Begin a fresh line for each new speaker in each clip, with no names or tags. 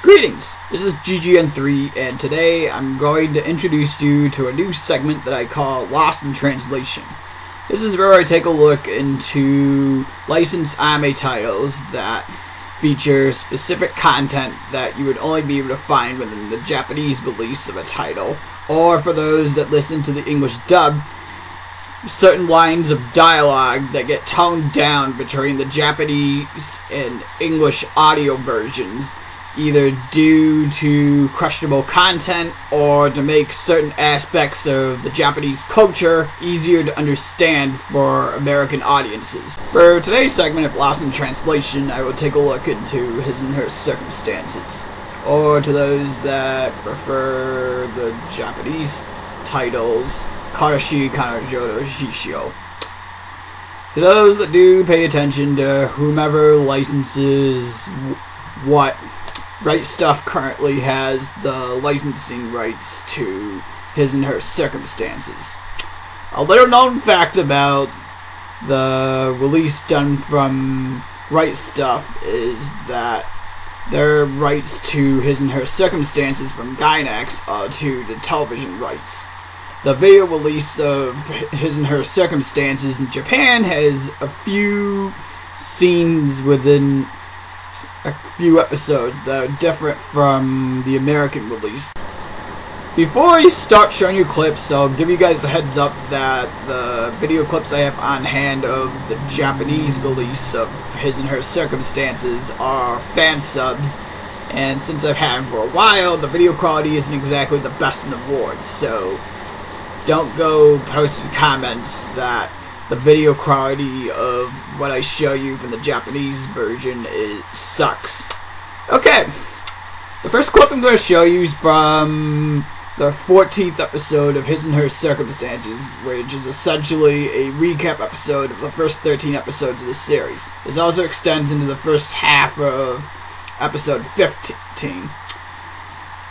Greetings, this is GGN3, and today I'm going to introduce you to a new segment that I call Lost in Translation. This is where I take a look into licensed anime titles that feature specific content that you would only be able to find within the Japanese release of a title, or for those that listen to the English dub, certain lines of dialogue that get toned down between the Japanese and English audio versions, either due to questionable content or to make certain aspects of the Japanese culture easier to understand for American audiences. For today's segment of Lost in Translation, I will take a look into His and Her Circumstances, or to those that prefer the Japanese titles, Karashi Kanajodo Shishio. To those that do pay attention to whomever licenses what, Right Stuf currently has the licensing rights to His and Her Circumstances. A little known fact about the release done from Right Stuf is that their rights to His and Her Circumstances from Gainax are to the television rights. The video release of His and Her Circumstances in Japan has a few scenes within a few episodes that are different from the American release. Before I start showing you clips, I'll give you guys a heads up that the video clips I have on hand of the Japanese release of His and Her Circumstances are fan subs, and since I've had them for a while, the video quality isn't exactly the best in the world, so don't go posting comments that the video quality of what I show you from the Japanese version sucks. Okay, the first clip I'm going to show you is from the 14th episode of His and Her Circumstances, which is essentially a recap episode of the first 13 episodes of the series. This also extends into the first half of episode 15.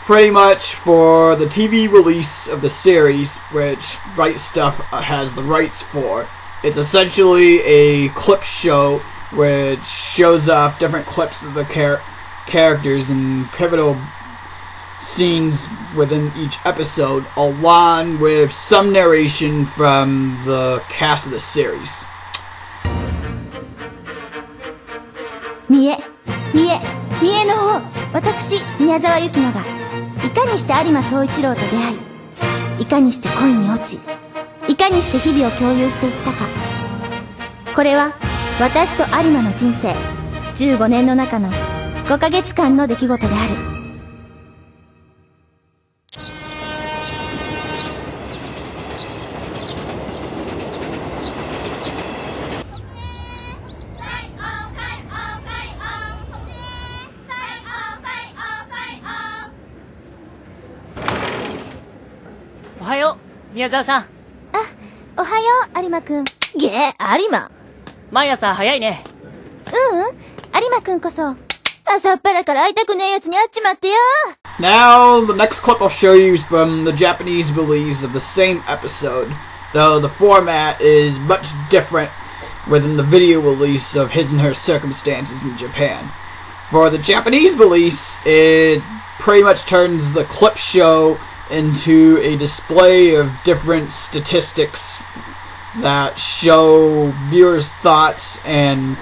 Pretty much for the TV release of the series, which Right Stuf has the rights for, it's essentially a clip show which shows off different clips of the characters and pivotal scenes within each episode, along with some narration from the cast of the series.
三重の方、私、宮沢由紀乃がいかにして有馬総一郎と出会い、いかにして恋に落ち、いかにして日々を共有していったか。これは私と有馬の人生15年の中の5ヶ月間の出来事である。
おはよう、宮沢さん。
あ、おはよう、有馬くん。げえ、有馬。
毎朝早いね。
有馬くんこそ。朝っぱらから会いたくねえやつに会っちまってよ。
Now, the next clip I'll show you is from the Japanese release of the same episode, though the format is much different within the video release of His and Her Circumstances in Japan. For the Japanese release, it pretty much turns the clip show into a display of different statistics that show viewers' thoughts and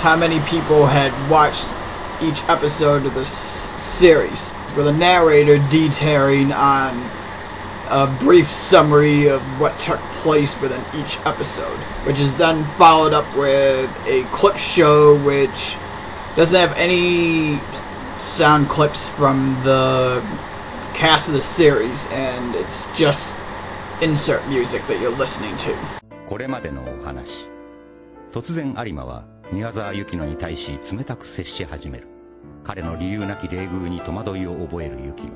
how many people had watched each episode of the series, with a narrator detailing on a brief summary of what took place within each episode, which is then followed up with a clip show which doesn't have any sound clips from the cast of the series, and it's just insert music that you're listening to.
これまでのお話。突然有馬は宮沢由紀乃に対し冷たく接し始める。彼の理由なき冷遇に戸惑いを覚える由紀乃。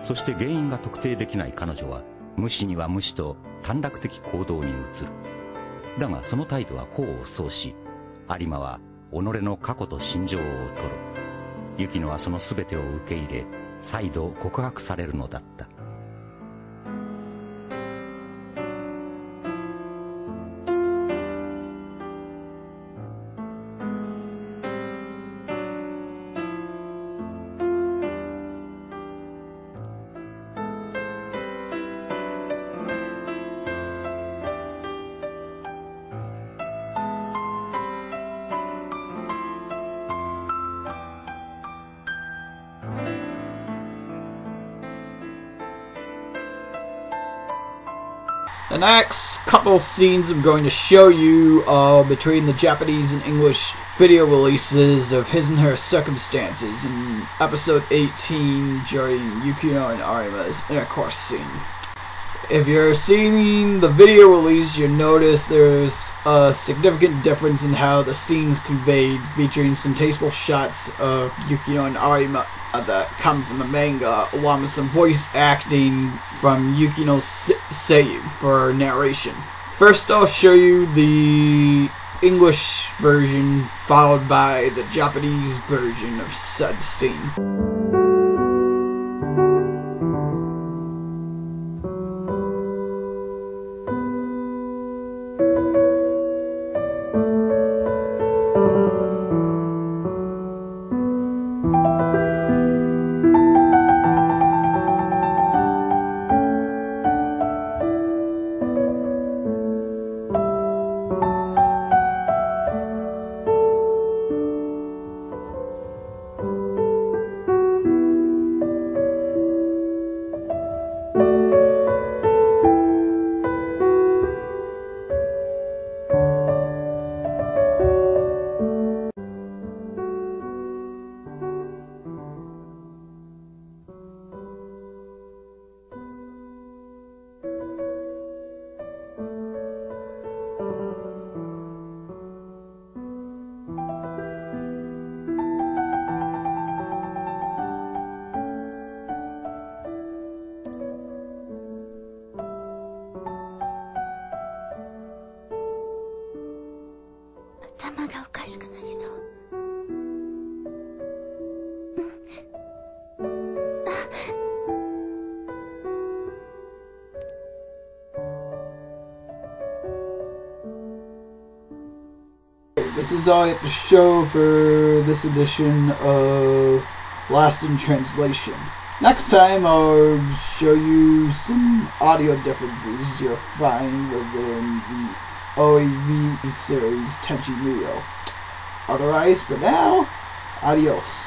そして原因が特定できない彼女は無視には無視と短絡的行動に移る。だがその態度は功を奏し、有馬は己の過去と心情を吐露。由紀乃はその全てを受け入れ、再度告白されるのだった。
The next couple scenes I'm going to show you are between the Japanese and English video releases of His and Her Circumstances in episode 18 during Yukino and Arima's intercourse scene. If you're seeing the video release, you'll notice there's a significant difference in how the scene's conveyed, featuring some tasteful shots of Yukino and Arima that come from the manga, along with some voice acting from Yukino's seiyuu for narration. First, I'll show you the English version, followed by the Japanese version of said scene. This is all I have to show for this edition of Lost in Translation. Next time I'll show you some audio differences you'll find within the OAV series Tenchi Muyo. Otherwise, for now, adios.